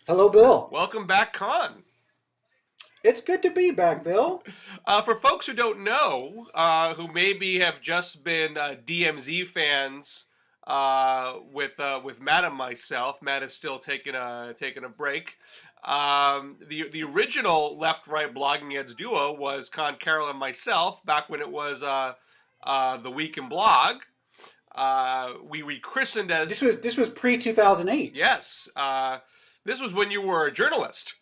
Hello, Bill. Welcome back, Conn. It's good to be back, Bill. For folks who don't know, who maybe have just been DMZ fans with Matt and myself, Matt is still taking a break. The original left-right blogging heads duo was Conn Carroll and myself back when it was the Week in Blog. We rechristened as This was pre 2008. yes. This was when you were a journalist.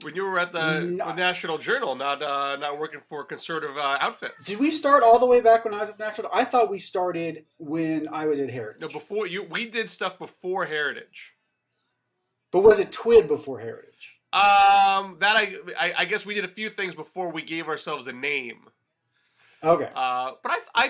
When you were at the National Journal, not working for conservative outfits. Did we start all the way back when I was at the National? I thought we started when I was at Heritage. No, before you, we did stuff before Heritage. But was it Twid before Heritage? I guess we did a few things before we gave ourselves a name. Okay. But I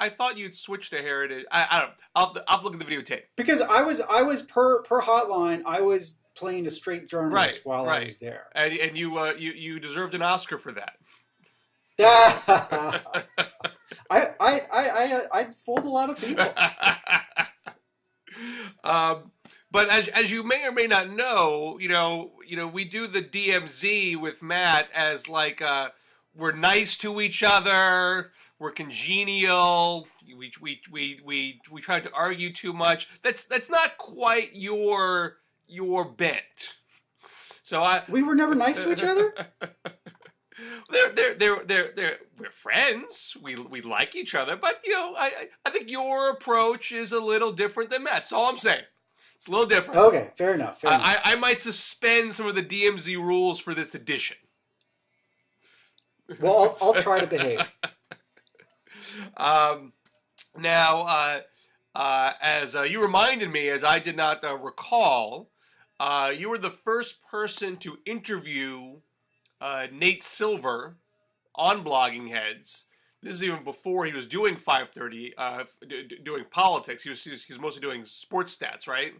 thought you'd switch to Heritage. I don't know. I'll have to look at the videotape. Because I was per hotline. I was playing a straight journalist while I was there, and you deserved an Oscar for that. I fooled a lot of people. But as you may or may not know, we do the DMZ with Matt as like we're nice to each other, we're congenial, we try to argue too much. That's not quite your bent. So we were never nice to each other. We're friends. We like each other, but I think your approach is a little different than Matt's. That's all I'm saying. It's a little different. Okay, fair enough. I might suspend some of the DMZ rules for this edition. Well, I'll try to behave. Now, as you reminded me, as I did not recall, you were the first person to interview Nate Silver on Blogging Heads. This is even before he was doing 530, doing politics. He was mostly doing sports stats, right?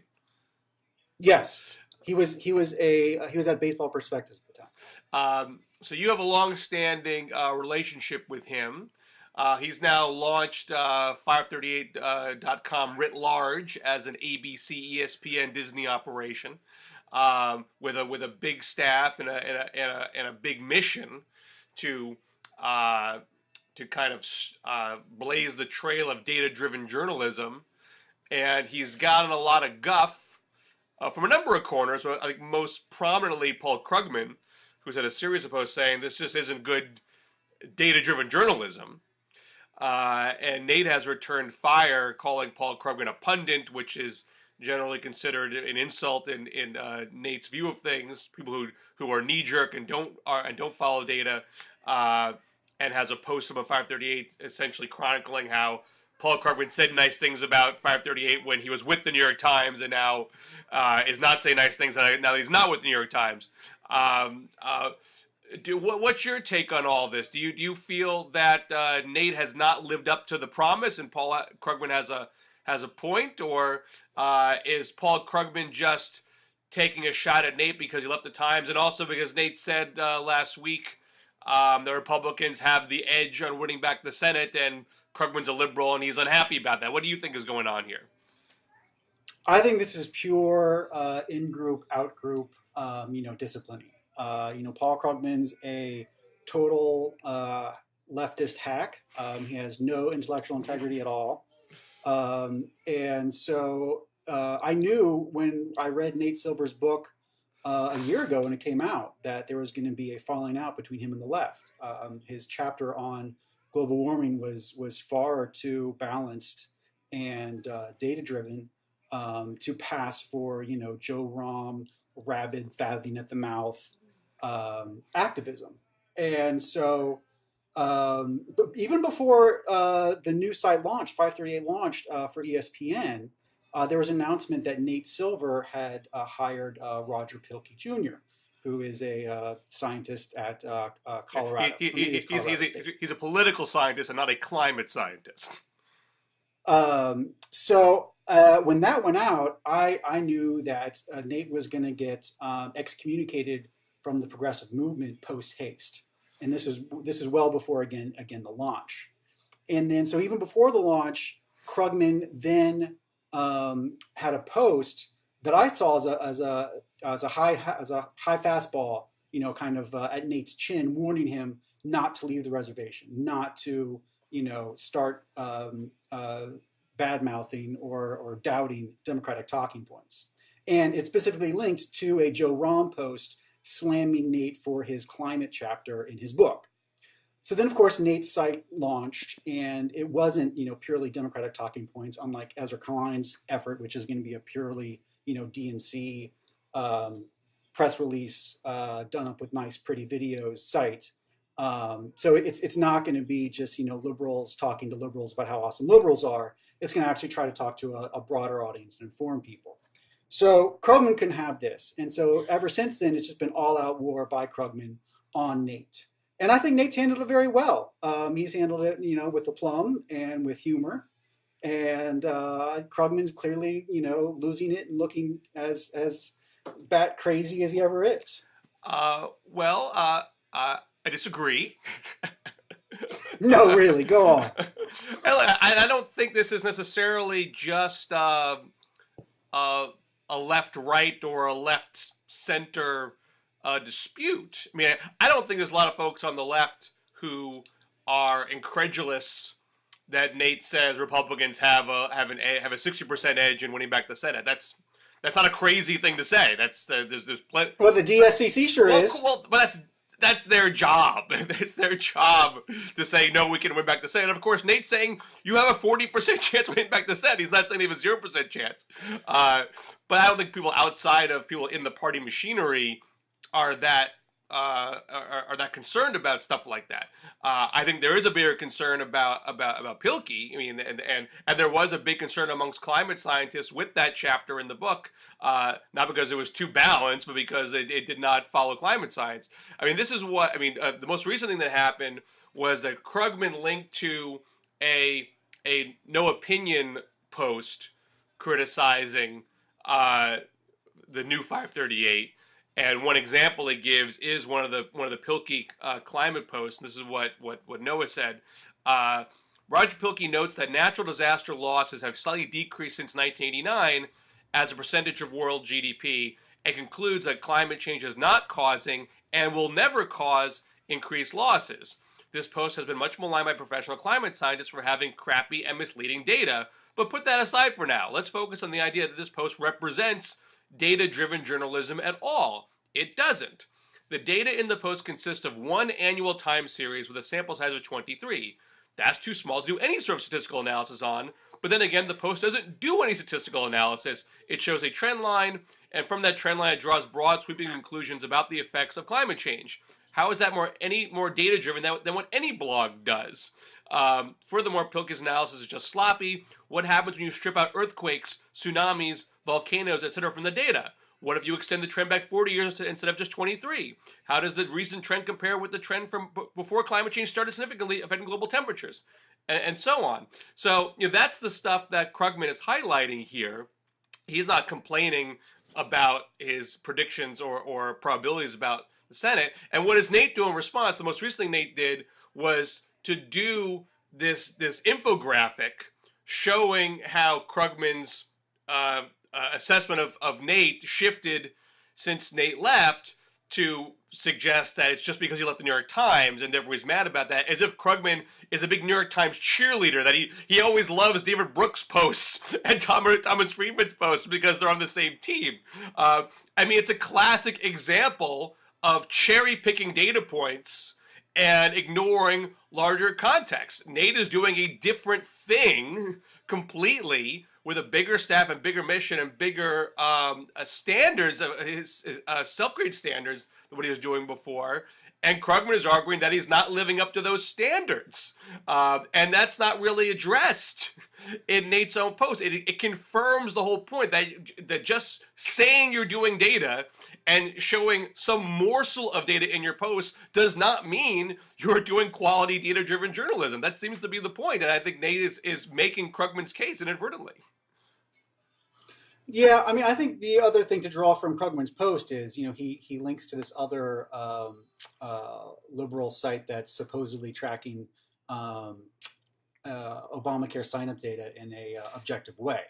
Yes, he was at Baseball Prospectus at the time. So you have a long-standing relationship with him. He's now launched 538.com writ large as an ABC, ESPN, Disney operation, with a big staff and a big mission to kind of blaze the trail of data-driven journalism. And he's gotten a lot of guff from a number of corners. I think most prominently Paul Krugman, who's had a series of posts saying this just isn't good data-driven journalism. And Nate has returned fire, calling Paul Krugman a pundit, which is generally considered an insult in Nate's view of things. People who are knee-jerk and don't follow data, and has a post about 538 essentially chronicling how Paul Krugman said nice things about 538 when he was with the New York Times, and now is not saying nice things now that he's not with the New York Times. What's your take on all this? Do you feel that Nate has not lived up to the promise and Paul Krugman has a point, or is Paul Krugman just taking a shot at Nate because he left the Times, and also because Nate said last week the Republicans have the edge on winning back the Senate, and Krugman's a liberal and he's unhappy about that? What do you think is going on here? I think this is pure in-group, out-group, disciplining. Paul Krugman's a total leftist hack. He has no intellectual integrity at all. And so I knew when I read Nate Silver's book a year ago when it came out that there was going to be a falling out between him and the left. His chapter on global warming was far too balanced and data-driven to pass for, Joe Rahm, rabid, fathoming at the mouth activism. And so but even before the new site launched, 538 launched for ESPN, there was an announcement that Nate Silver had hired Roger Pilkey Jr., who is a scientist at Colorado. He's a political scientist and not a climate scientist. So when that went out, I knew that Nate was going to get excommunicated from the progressive movement post haste, and this is well before again the launch. And then so even before the launch, Krugman then had a post that I saw as a high fastball, kind of at Nate's chin, warning him not to leave the reservation, not to start bad mouthing or doubting Democratic talking points. And it's specifically linked to a Joe Romm post slamming Nate for his climate chapter in his book. So then, of course, Nate's site launched, and it wasn't, purely Democratic talking points, unlike Ezra Klein's effort, which is going to be a purely, DNC press release done up with nice, pretty videos site. So it's not going to be just, liberals talking to liberals about how awesome liberals are. It's going to actually try to talk to a broader audience and inform people. So Krugman can have this. And so ever since then, it's just been all-out war by Krugman on Nate. And I think Nate's handled it very well. He's handled it, with aplomb and with humor. And Krugman's clearly, losing it and looking as bat crazy as he ever is. I disagree. No, really, go on. I don't think this is necessarily just a left-right or a left-center dispute. I mean, I don't think there's a lot of folks on the left who are incredulous that Nate says Republicans have a 60% edge in winning back the Senate. That's not a crazy thing to say. There's plenty. Well, the DSCC sure is. Well, but that's their job. It's their job to say, no, we can win back the Senate. And of course, Nate's saying you have a 40% chance of winning back the Senate. He's not saying they have a 0% chance. But I don't think people outside of people in the party machinery are that concerned about stuff like that. I think there is a bigger concern about Pilkey. I mean, and there was a big concern amongst climate scientists with that chapter in the book, not because it was too balanced, but because it did not follow climate science. I mean, this is what I mean. The most recent thing that happened was that Krugman linked to a no opinion post criticizing the new 538. And one example it gives is one of the Pilkey climate posts. And this is what Noah said. Roger Pilkey notes that natural disaster losses have slightly decreased since 1989 as a percentage of world GDP, and concludes that climate change is not causing and will never cause increased losses. This post has been much maligned by professional climate scientists for having crappy and misleading data. But put that aside for now. Let's focus on the idea that this post represents data-driven journalism at all. It doesn't. The data in the post consists of one annual time series with a sample size of 23. That's too small to do any sort of statistical analysis on, but then again, the post doesn't do any statistical analysis. It shows a trend line, and from that trend line, it draws broad, sweeping conclusions about the effects of climate change. How is that any more data-driven than what any blog does? Furthermore, Pilkey's analysis is just sloppy. What happens when you strip out earthquakes, tsunamis, volcanoes, etc. from the data? What if you extend the trend back 40 years instead of just 23? How does the recent trend compare with the trend from before climate change started significantly affecting global temperatures? And so on. So that's the stuff that Krugman is highlighting here. He's not complaining about his predictions or probabilities about the Senate. And what does Nate do in response? The most recent thing Nate did was to do this infographic showing how Krugman's assessment of Nate shifted since Nate left to suggest that it's just because he left the New York Times and therefore he's mad about that, as if Krugman is a big New York Times cheerleader, that he always loves David Brooks' posts and Thomas Friedman's posts because they're on the same team. I mean, it's a classic example of cherry-picking data points and ignoring larger context. Nate is doing a different thing completely with a bigger staff and bigger mission and bigger standards, his self-grade standards than what he was doing before. And Krugman is arguing that he's not living up to those standards. And that's not really addressed in Nate's own post. It confirms the whole point that just saying you're doing data and showing some morsel of data in your post does not mean you're doing quality data-driven journalism. That seems to be the point. And I think Nate is making Krugman's case inadvertently. Yeah, I mean, I think the other thing to draw from Krugman's post is, he links to this other liberal site that's supposedly tracking Obamacare sign-up data in a objective way.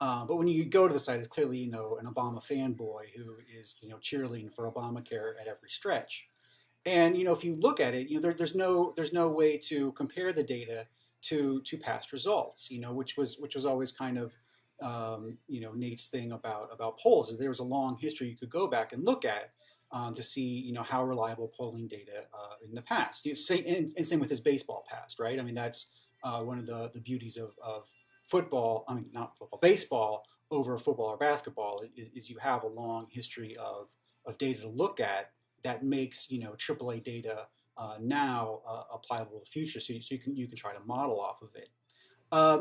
But when you go to the site, it's clearly, an Obama fanboy who is, cheerleading for Obamacare at every stretch. And, if you look at it, there's no way to compare the data to past results, which was always kind of, Nate's thing about polls. Is there was a long history you could go back and look at to see, how reliable polling data in the past. Same with his baseball past, right? I mean, that's one of the beauties of football. I mean, not football, baseball over football or basketball is you have a long history of data to look at that makes AAA data now applicable to the future. So you can try to model off of it.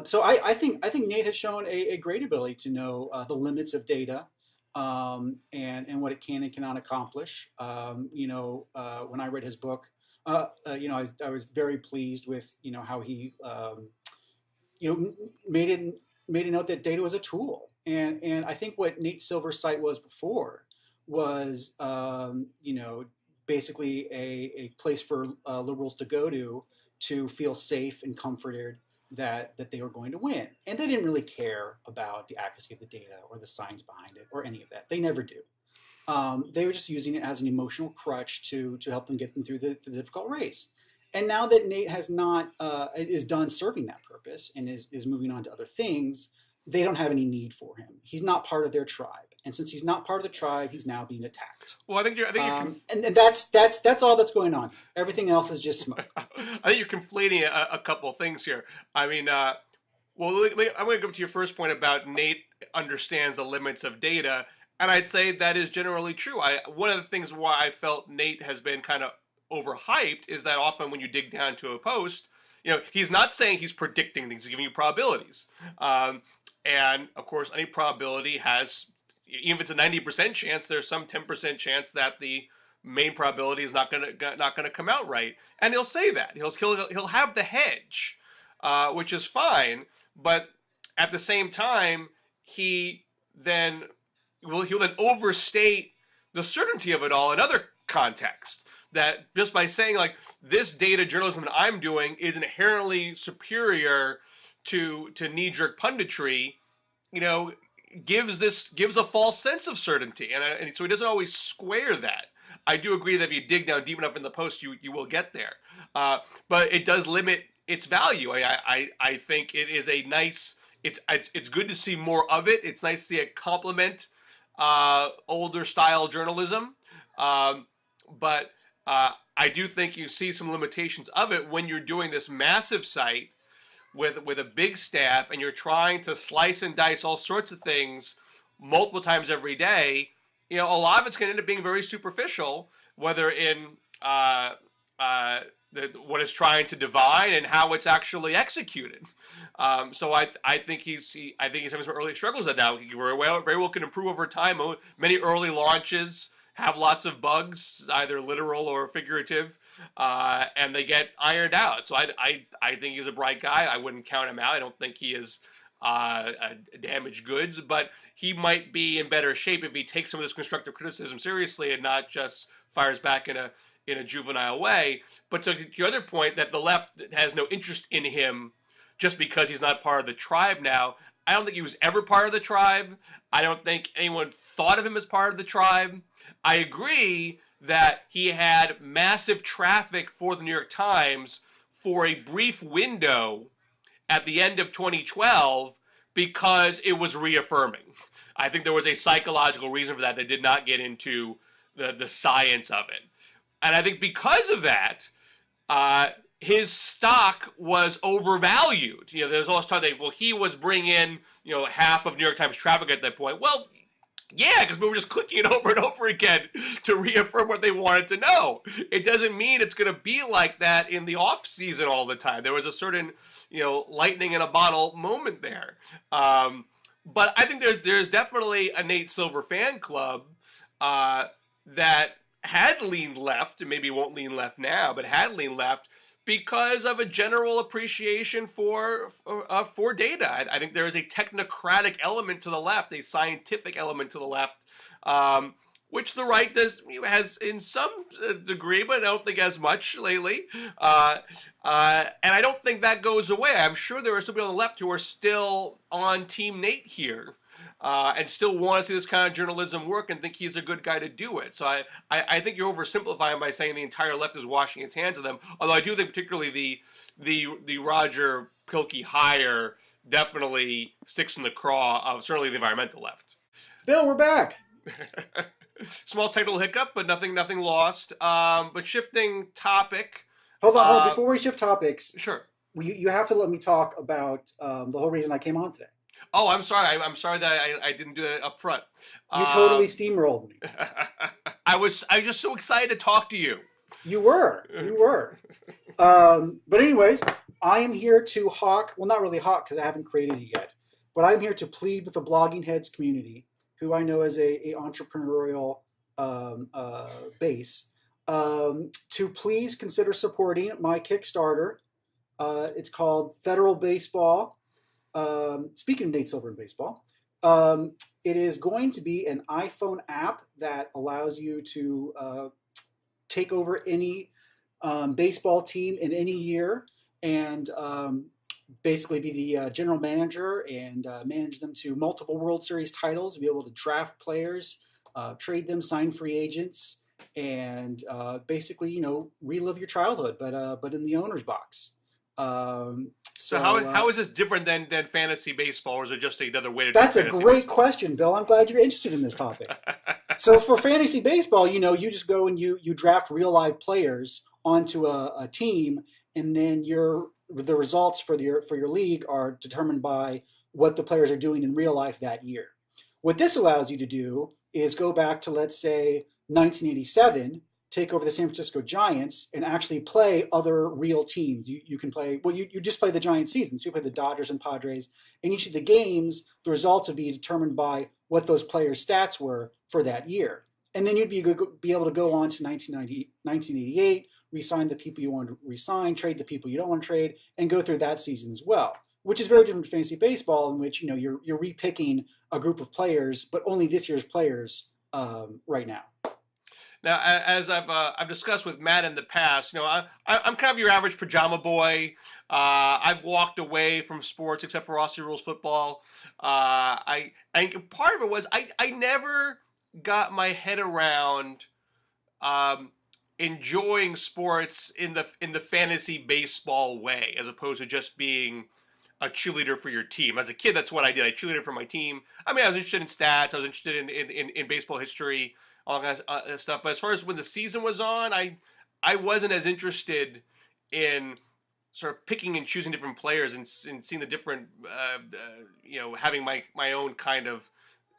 So I think Nate has shown a great ability to know the limits of data and what it can and cannot accomplish. When I read his book, I was very pleased with how he made a note that data was a tool, and I think what Nate Silver's site was before was basically a place for liberals to go to feel safe and comforted that they were going to win. And they didn't really care about the accuracy of the data or the science behind it or any of that. They never do. They were just using it as an emotional crutch to help them get them through the difficult race. And now that Nate is done serving that purpose and is moving on to other things, they don't have any need for him. He's not part of their tribe. And since he's not part of the tribe, he's now being attacked. Well, I think you're and that's all that's going on. Everything else is just smoke. I think you're conflating a couple of things here. I mean, I'm going to go to your first point about Nate understands the limits of data, and I'd say that is generally true. One of the things why I felt Nate has been kind of overhyped is that often when you dig down to a post, he's not saying he's predicting things, he's giving you probabilities. And of course, any probability has, even if it's a 90% chance, there's some 10% chance that the main probability is not gonna come out right. And he'll say that he'll have the hedge, which is fine. But at the same time, he'll then overstate the certainty of it all in other contexts. That just by saying like this data journalism that I'm doing is inherently superior to knee-jerk punditry, gives a false sense of certainty, and so he doesn't always square that. I do agree that if you dig down deep enough in the post, you will get there, but it does limit its value. I think it is a nice. It's good to see more of it. It's nice to see it complement older style journalism, but I do think you see some limitations of it when you're doing this massive site with a big staff and you're trying to slice and dice all sorts of things multiple times every day. A lot of it's going to end up being very superficial, whether in what it's trying to divide and how it's actually executed. So I think he's having some early struggles at that. He very well can improve over time. Many early launches have lots of bugs, either literal or figurative, and they get ironed out. So I think he's a bright guy. I wouldn't count him out. I don't think he is damaged goods, but he might be in better shape if he takes some of this constructive criticism seriously and not just fires back in a juvenile way. But to your other point, that the left has no interest in him just because he's not part of the tribe now. I don't think he was ever part of the tribe. I don't think anyone thought of him as part of the tribe. I agree that he had massive traffic for the New York Times for a brief window at the end of 2012 because it was reaffirming. I think there was a psychological reason for that did not get into the science of it. And I think because of that, his stock was overvalued. There's all this talk that, he was bringing in, half of New York Times traffic at that point. Well, yeah, because we were just clicking it over and over again to reaffirm what they wanted to know. It doesn't mean it's going to be like that in the off season all the time. There was a certain, lightning in a bottle moment there. But I think there's definitely a Nate Silver fan club that had leaned left, and maybe won't lean left now, but had leaned left because of a general appreciation for data. I think there is a technocratic element to the left, a scientific element to the left, which the right has in some degree, but I don't think as much lately. And I don't think that goes away. I'm sure there are some people on the left who are still on Team Nate here. And still want to see this kind of journalism work and think he's a good guy to do it. So I think you're oversimplifying by saying the entire left is washing its hands of them. Although I do think particularly the Roger Pilkey hire definitely sticks in the craw of certainly the environmental left. Bill, we're back. Small technical hiccup, but nothing lost. But shifting topic. Hold on. Before we shift topics, sure. You have to let me talk about the whole reason I came on today. Oh, I'm sorry. I'm sorry that I didn't do that up front. You totally steamrolled me. I was just so excited to talk to you. You were. But anyways, I am here to hawk. Well, not really hawk because I haven't created it yet. But I'm here to plead with the Blogging Heads community, who I know is a entrepreneurial base, to please consider supporting my Kickstarter. It's called Federal Baseball. Speaking of Nate Silver and baseball, it is going to be an iPhone app that allows you to take over any baseball team in any year and basically be the general manager and manage them to multiple World Series titles, be able to draft players, trade them, sign free agents, and basically, relive your childhood, but in the owner's box. So how is this different than fantasy baseball, or is it just another way to do That's a great question, Bill. I'm glad you're interested in this topic. So for fantasy baseball, you just go and you draft real live players onto a team, and then the results for your league are determined by what the players are doing in real life that year. What this allows you to do is go back to, let's say, 1987, take over the San Francisco Giants, and actually play other real teams. You can play, you just play the Giants season. So you play the Dodgers and Padres. In each of the games, the results would be determined by what those players' stats were for that year. And then you'd be able to go on to 1988, re-sign the people you want to re-sign, trade the people you don't want to trade, and go through that season as well, which is very different from fantasy baseball, in which you're re-picking a group of players, but only this year's players right now. Now, as I've discussed with Matt in the past, I'm kind of your average pajama boy. I've walked away from sports except for Aussie rules football. I part of it was I never got my head around enjoying sports in the fantasy baseball way, as opposed to just being a cheerleader for your team. As a kid, that's what I did. I cheerleaded for my team. I mean, I was interested in stats. I was interested in baseball history, all that kind of stuff. But as far as when the season was on, I wasn't as interested in sort of picking and choosing different players and seeing the different, having my own kind of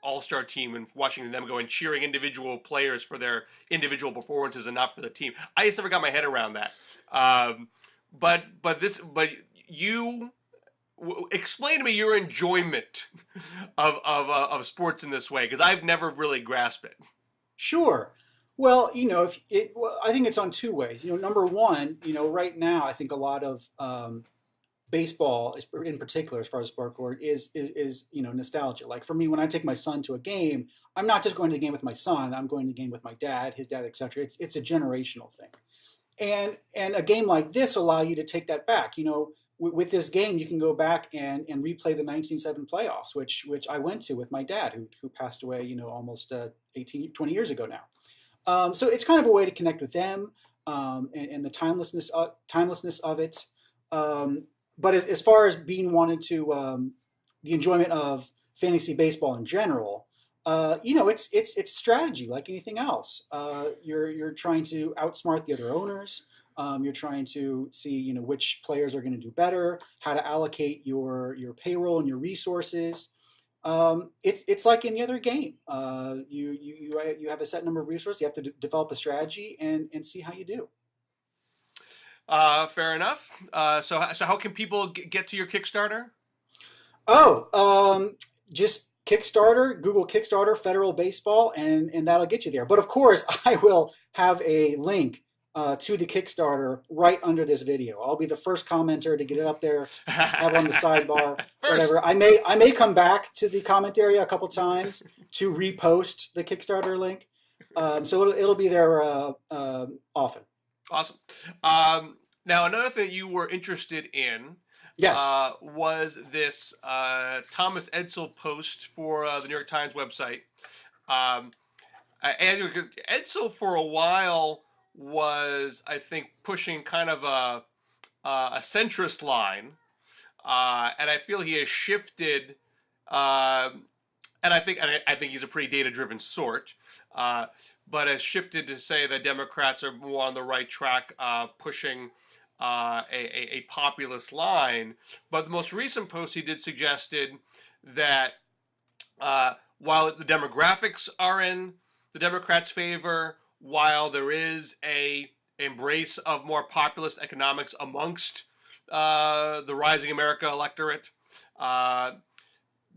all-star team and watching them go and cheering individual players for their individual performances and not for the team. I just never got my head around that. But you explain to me your enjoyment of sports in this way, because I've never really grasped it. Sure. Well, I think it's on two ways. Number one, right now, I think a lot of baseball, in particular, as far as sport court, is nostalgia. Like for me, when I take my son to a game, I'm not just going to the game with my son. I'm going to the game with my dad, his dad, etc. It's a generational thing, and a game like this allow you to take that back. With this game, you can go back and replay the 1907 playoffs, which I went to with my dad, who passed away, almost 20 years ago now. So it's kind of a way to connect with them and the timelessness of it. But as far as being wanted to the enjoyment of fantasy baseball in general, it's strategy like anything else. You're trying to outsmart the other owners. You're trying to see, which players are going to do better, how to allocate your payroll and your resources. It's like any other game. You have a set number of resources. You have to develop a strategy and see how you do. Fair enough. So how can people get to your Kickstarter? Just Kickstarter, Google Kickstarter, Federal Baseball, and that'll get you there. But of course, I will have a link to the Kickstarter right under this video. I'll be the first commenter to get it up there, have it on the sidebar, whatever. I may come back to the comment area a couple times to repost the Kickstarter link. So it'll be there often. Awesome. Now, another thing you were interested in Yes. was this Thomas Edsall post for the New York Times website. Um, and Edsall, for a while, was, I think, pushing kind of a centrist line, and I feel he has shifted. And I think he's a pretty data-driven sort, but has shifted to say that Democrats are more on the right track, pushing a populist line. But the most recent post he did suggested that while the demographics are in the Democrats' favor, while there is a embrace of more populist economics amongst the rising America electorate, that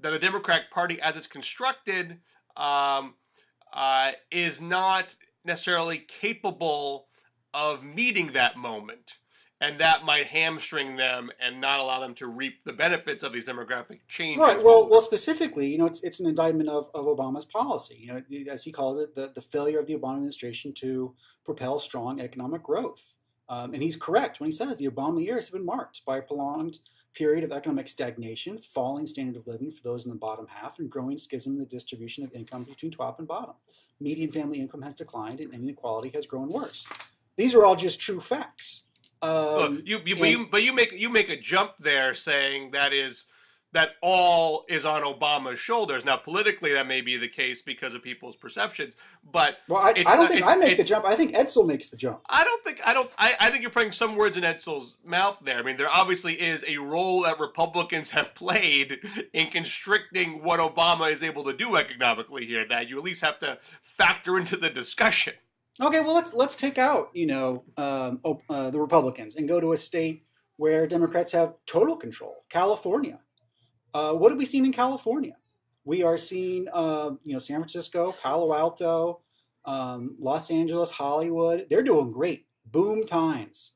the Democratic Party, as it's constructed, is not necessarily capable of meeting that moment, and that might hamstring them and not allow them to reap the benefits of these demographic changes. Right. Well, specifically, it's an indictment of Obama's policy. As he called it, the failure of the Obama administration to propel strong economic growth. And he's correct when he says the Obama years have been marked by a prolonged period of economic stagnation, falling standard of living for those in the bottom half, and growing schism in the distribution of income between top and bottom. Median family income has declined, and inequality has grown worse. These are all just true facts. Look, you make a jump there, saying that all is on Obama's shoulders. Now, politically, that may be the case because of people's perceptions, but I don't think I make the jump. I think Edsall makes the jump. I think you're putting some words in Edsall's mouth there. I mean, there obviously is a role that Republicans have played in constricting what Obama is able to do economically here that you at least have to factor into the discussion. Okay, well let's take out the Republicans and go to a state where Democrats have total control, California. What have we seen in California? We are seeing San Francisco, Palo Alto, Los Angeles, Hollywood. They're doing great. Boom times.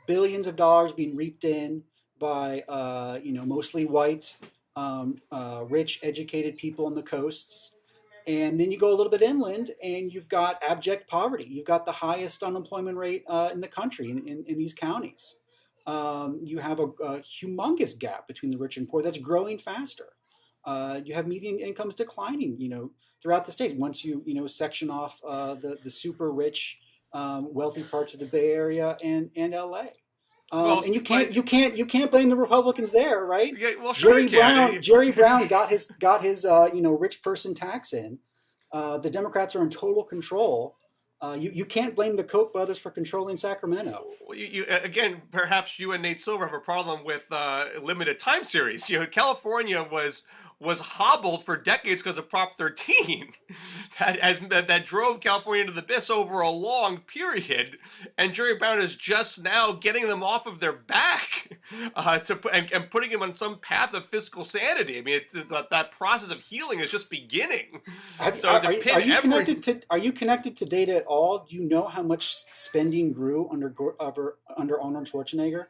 Billions of dollars being reaped in by mostly white, rich, educated people on the coasts. And then you go a little bit inland, and you've got abject poverty. You've got the highest unemployment rate in the country in these counties. You have a humongous gap between the rich and poor that's growing faster. You have median incomes declining, throughout the state. Once you section off the super rich, wealthy parts of the Bay Area and LA. And you can't blame the Republicans there, right? Yeah, well, sure Jerry Brown got his rich person tax in. The Democrats are in total control. You can't blame the Koch brothers for controlling Sacramento. Again, perhaps you and Nate Silver have a problem with limited time series. California was hobbled for decades because of Prop 13 that drove California into the abyss over a long period, and Jerry Brown is just now getting them off of their back and putting them on some path of fiscal sanity. I mean, that process of healing is just beginning. Are you connected to data at all? Do you know how much spending grew under Arnold Schwarzenegger?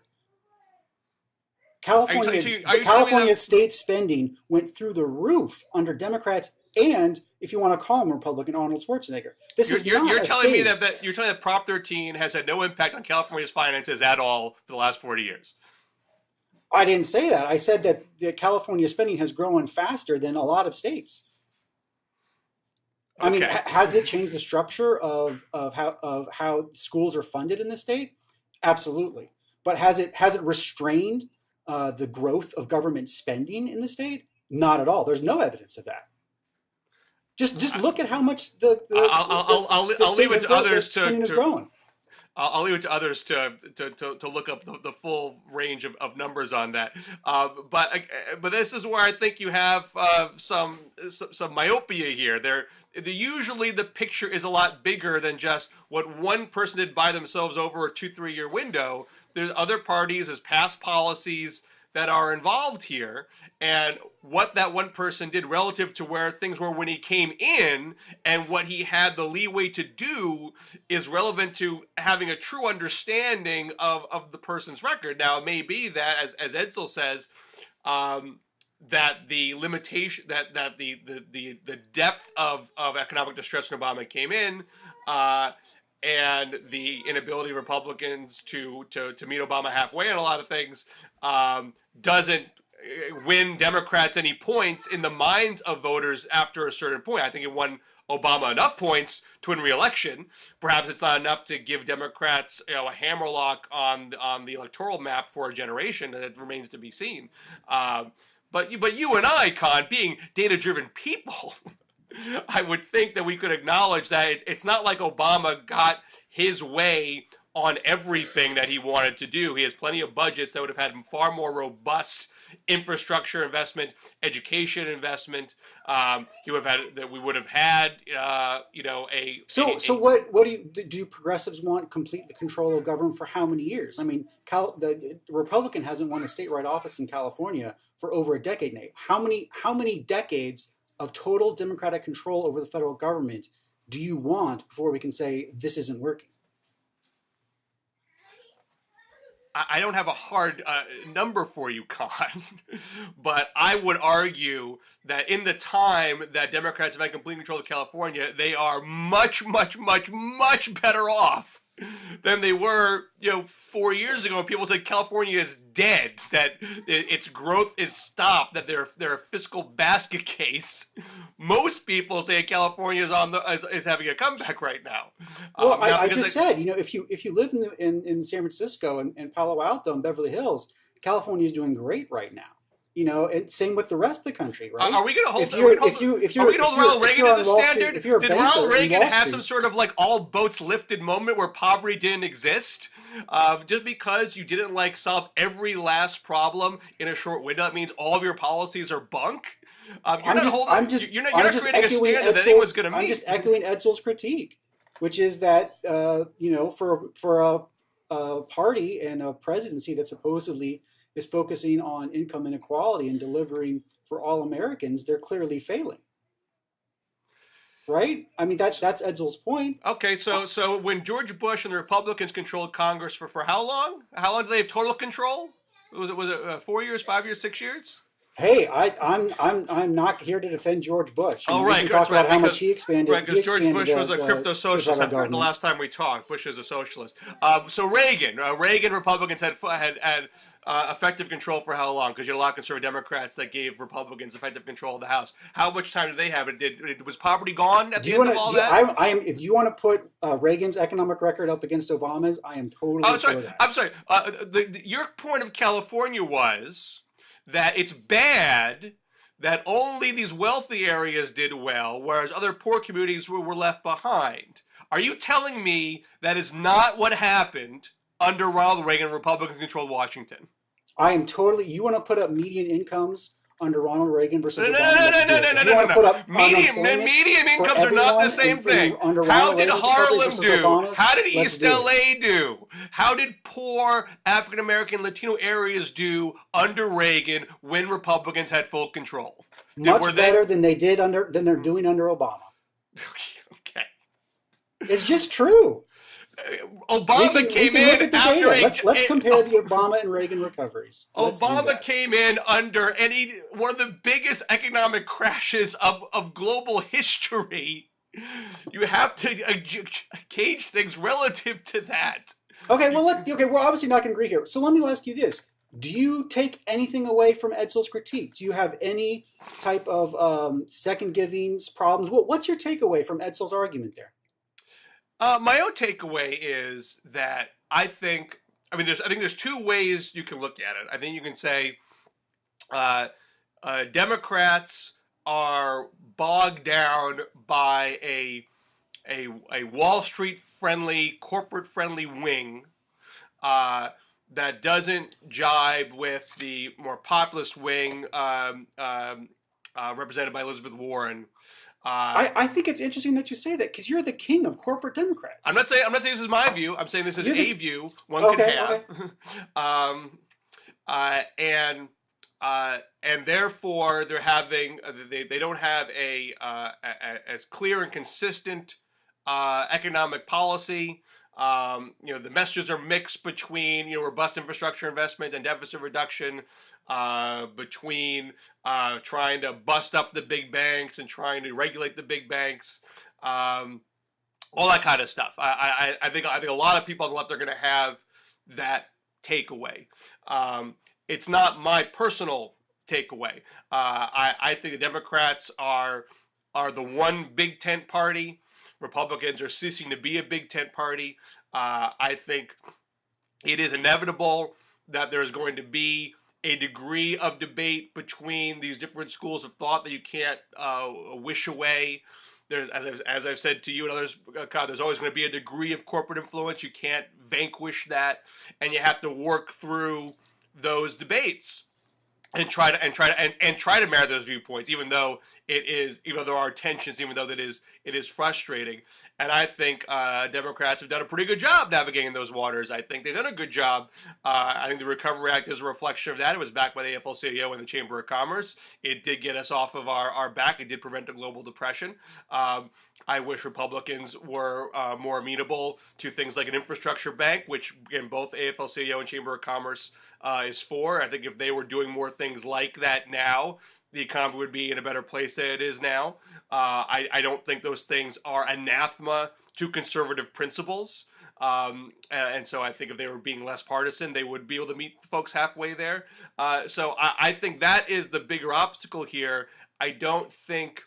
California state spending went through the roof under Democrats and, if you want to call him Republican, Arnold Schwarzenegger. You're telling me that Prop 13 has had no impact on California's finances at all for the last 40 years. I didn't say that. I said that the California spending has grown faster than a lot of states. I mean, has it changed the structure of how schools are funded in the state? Absolutely. But has it restrained the growth of government spending in the state? Not at all. There's no evidence of that. Just look at how much I'll leave it to others spending is growing. I'll leave it to others to look up the full range of numbers on that. But this is where I think you have some myopia here. Usually the picture is a lot bigger than just what one person did by themselves over a 2-3 year window. There's other parties, there's past policies that are involved here, and what that one person did relative to where things were when he came in and what he had the leeway to do is relevant to having a true understanding of the person's record. Now, it may be that, as Edsall says, that the limitation that the depth of economic distress when Obama came in, and the inability of Republicans to meet Obama halfway on a lot of things, doesn't win Democrats any points in the minds of voters after a certain point. I think it won Obama enough points to win re-election. Perhaps it's not enough to give Democrats, a hammerlock on the electoral map for a generation, and it remains to be seen. But you and I, Conn, being data-driven people, I would think that we could acknowledge that it's not like Obama got his way on everything that he wanted to do. He has plenty of budgets that would have had far more robust infrastructure investment, education investment. He would have had that. We would have had, So what do progressives want? Complete the control of government for how many years? I mean, the Republican hasn't won a statewide office in California for over a decade now. How many decades of total Democratic control over the federal government do you want before we can say this isn't working? I don't have a hard number for you, Conn, but I would argue that in the time that Democrats have had complete control of California, they are much, much, much, much better off than they were, 4 years ago when people said California is dead, that its growth is stopped, that they're a fiscal basket case. Most people say California is having a comeback right now. Well, I just said, if you live in San Francisco and Palo Alto and Beverly Hills, California is doing great right now. And same with the rest of the country, right? Are we going to hold? Are we going to hold Ronald Reagan to the standard? Did Ronald Reagan have some sort of like all boats lifted moment where poverty didn't exist? Just because you didn't solve every last problem in a short window, that means all of your policies are bunk. You're not creating a standard that anyone's going to meet. I'm just echoing Edsall's critique, which is that for a party and a presidency that supposedly is focusing on income inequality and delivering for all Americans, they're clearly failing. Right? I mean, that's Edsall's point. Okay, so when George Bush and the Republicans controlled Congress for how long? How long did they have total control? Was it 4 years, 5 years, 6 years? Hey, I'm not here to defend George Bush. Oh, right. We can talk about how much he expanded. Right, because George Bush was a crypto-socialist the last time we talked. Bush is a socialist. So Reagan, Republicans had effective control for how long? Because you had a lot of conservative Democrats that gave Republicans effective control of the House. How much time did they have? Was poverty gone at the end of all that? If you want to put Reagan's economic record up against Obama's, I am totally for that. I'm sorry. Your point of California was that it's bad that only these wealthy areas did well, whereas other poor communities were left behind. Are you telling me that is not what happened under Ronald Reagan, Republican-controlled Washington? I am totally. You want to put up median incomes under Ronald Reagan versus Obama? No. Median incomes are not the same thing. How did Harlem do? How did East LA do? How did poor African American Latino areas do under Reagan when Republicans had full control? Much better than they're doing under Obama. Okay. It's just true. Obama came in after let's compare the Obama and Reagan recoveries. Obama came in under one of the biggest economic crashes of global history. You have to gauge things relative to that. Okay, we're obviously not going to agree here. So let me ask you this. Do you take anything away from Edsall's critique? Do you have any type of second givings, problems? What's your takeaway from Edsall's argument there? My own takeaway is that I think there's two ways you can look at it. I think you can say Democrats are bogged down by a Wall Street friendly, corporate friendly wing that doesn't jibe with the more populist wing represented by Elizabeth Warren. I think it's interesting that you say that because you're the king of corporate Democrats. I'm not saying this is my view. I'm saying this is a view one can have, and therefore they're having they don't have as clear and consistent economic policy. The messages are mixed between robust infrastructure investment and deficit reduction, between trying to bust up the big banks and trying to regulate the big banks, all that kind of stuff. I think a lot of people on the left are going to have that takeaway. It's not my personal takeaway. I think the Democrats are the one big tent party. Republicans are ceasing to be a big tent party. I think it is inevitable that there's going to be a degree of debate between these different schools of thought that you can't wish away. There's, as I've said to you and others, there's always going to be a degree of corporate influence. You can't vanquish that, and you have to work through those debates and try to marry those viewpoints, even though there are tensions, even though it is frustrating. And I think Democrats have done a pretty good job navigating those waters. I think they've done a good job. I think the Recovery Act is a reflection of that. It was backed by the AFL-CIO and the Chamber of Commerce. It did get us off of our back. It did prevent a global depression. I wish Republicans were more amenable to things like an infrastructure bank, which in both AFL-CIO and Chamber of Commerce is for. I think if they were doing more things like that now, the economy would be in a better place than it is now. I don't think those things are anathema to conservative principles. And so I think if they were being less partisan, they would be able to meet folks halfway there. So I think that is the bigger obstacle here. I don't think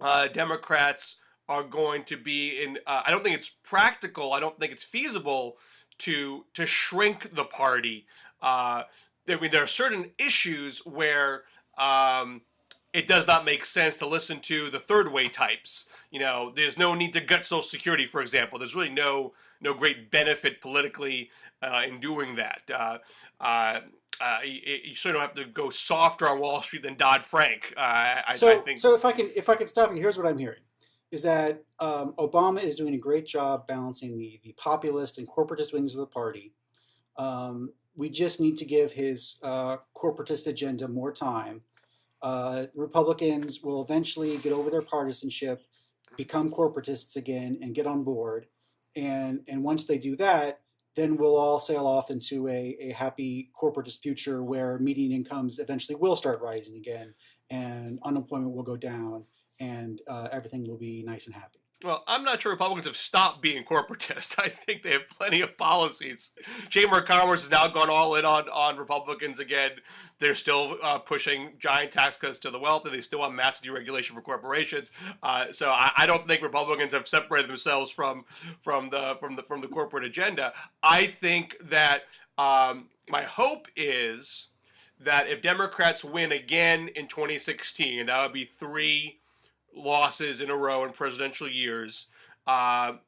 Democrats are going to be in. I don't think it's practical. I don't think it's feasible to shrink the party. I mean, there are certain issues where it does not make sense to listen to the third way types. There's no need to gut Social Security, for example. There's really no great benefit politically in doing that. You sort of have to go softer on Wall Street than Dodd-Frank. I think. So if I can stop you, here's what I'm hearing: is that Obama is doing a great job balancing the populist and corporatist wings of the party. We just need to give his corporatist agenda more time. Republicans will eventually get over their partisanship, become corporatists again, and get on board. And once they do that, then we'll all sail off into a happy corporatist future where median incomes eventually will start rising again, and unemployment will go down, and everything will be nice and happy. Well, I'm not sure Republicans have stopped being corporatist. I think they have plenty of policies. Chamber of Commerce has now gone all in on Republicans again. They're still pushing giant tax cuts to the wealthy. They still want massive deregulation for corporations. So I don't think Republicans have separated themselves from the corporate agenda. I think that my hope is that if Democrats win again in 2016, and that would be 3 losses in a row in presidential years.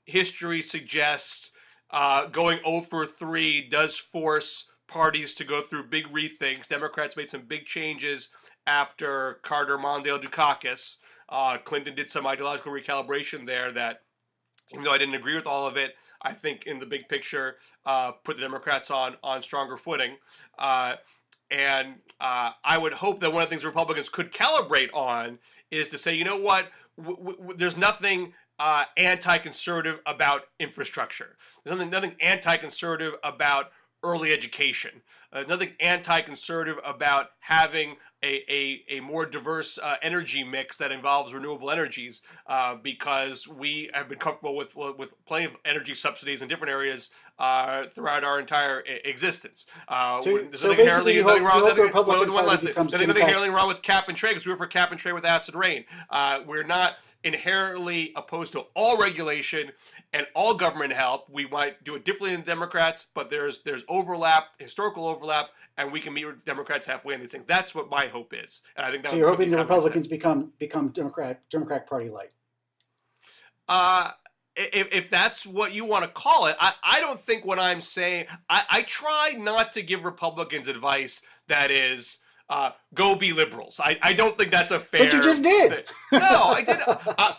History suggests going 0 for 3 does force parties to go through big rethinks. Democrats made some big changes after Carter, Mondale, Dukakis. Clinton did some ideological recalibration there that, even though I didn't agree with all of it, I think in the big picture put the Democrats on stronger footing. And I would hope that one of the things Republicans could calibrate on is to say, you know what, there's nothing anti-conservative about infrastructure. There's nothing anti-conservative about early education. Nothing anti-conservative about having a more diverse energy mix that involves renewable energies, because we have been comfortable with plenty of energy subsidies in different areas throughout our entire existence. There's nothing inherently wrong with cap and trade, because we were for cap and trade with acid rain. We're not inherently opposed to all regulation and all government help. We might do it differently than Democrats, but there's overlap, historical overlap, and we can meet with Democrats halfway in these things. That's what my hope is, and I think that. So you're hoping the Republicans become Democratic Party light. If that's what you want to call it, I don't think what I'm saying. I try not to give Republicans advice that is go be liberals. I don't think that's a fair. But you just did. Thing. No, I did.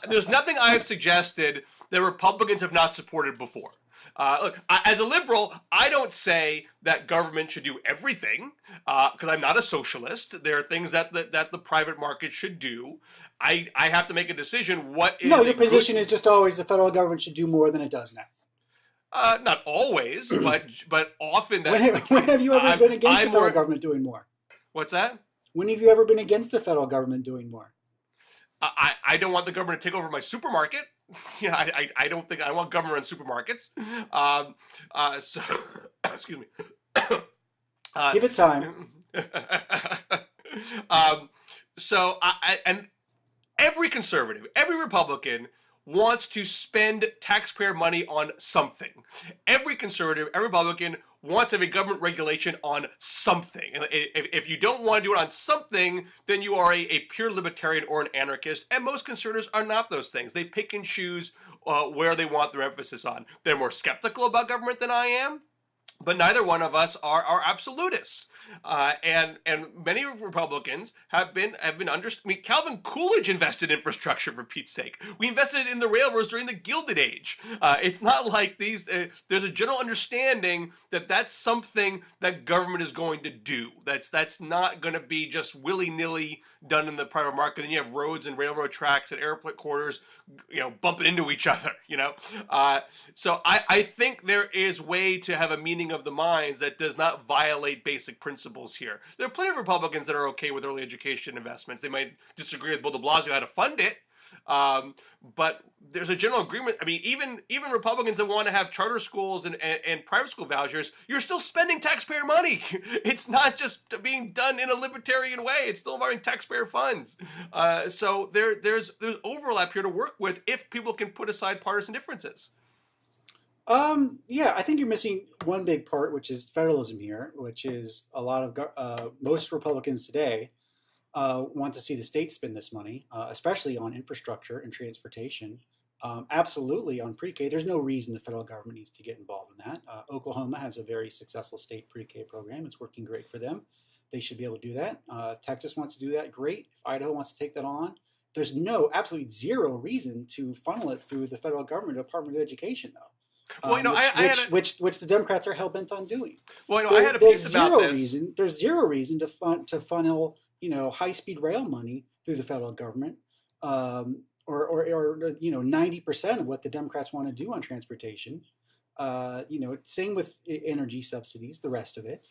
There's nothing I have suggested that Republicans have not supported before. Look, as a liberal, I don't say that government should do everything, because I'm not a socialist. There are things that the private market should do. I have to make a decision. What is your position is just always the federal government should do more than it does now. Not always, but often that's When, the case. when have you ever been against the federal more. government doing more? What's that? When have you ever been against the federal government doing more? I don't want the government to take over my supermarket. I don't think I want government run supermarkets. So, excuse me. Give it time. So, and every conservative, every Republican wants to spend taxpayer money on something. Every conservative, every Republican wants to have a government regulation on something. And if you don't want to do it on something, then you are a pure libertarian or an anarchist. And most conservatives are not those things. They pick and choose where they want their emphasis on. They're more skeptical about government than I am. But neither one of us are absolutists, and many Republicans have been under. I mean, Calvin Coolidge invested in infrastructure, for Pete's sake. We invested in the railroads during the Gilded Age. It's not like these. There's a general understanding that that's something that government is going to do. That's not going to be just willy-nilly done in the private market. Then you have roads and railroad tracks and airport corridors, bumping into each other. So I think there is way to have a meeting of the minds that does not violate basic principles here. There are plenty of Republicans that are okay with early education investments. They might disagree with Bill de Blasio how to fund it, but there's a general agreement. I mean, even Republicans that want to have charter schools and private school vouchers, you're still spending taxpayer money. It's not just being done in a libertarian way. It's still involving taxpayer funds. So there's overlap here to work with if people can put aside partisan differences. Yeah, I think you're missing one big part, which is federalism here, which is a lot of most Republicans today want to see the state spend this money, especially on infrastructure and transportation. Absolutely on pre-K. There's no reason the federal government needs to get involved in that. Oklahoma has a very successful state pre-K program. It's working great for them. They should be able to do that. Texas wants to do that. Great. If Idaho wants to take that on, there's absolutely zero reason to funnel it through the federal government Department of Education, though. Well, which the Democrats are hell bent on doing. Well, I had a piece about this. There's zero reason to funnel high-speed rail money through the federal government, or 90% of what the Democrats want to do on transportation. Same with energy subsidies, the rest of it.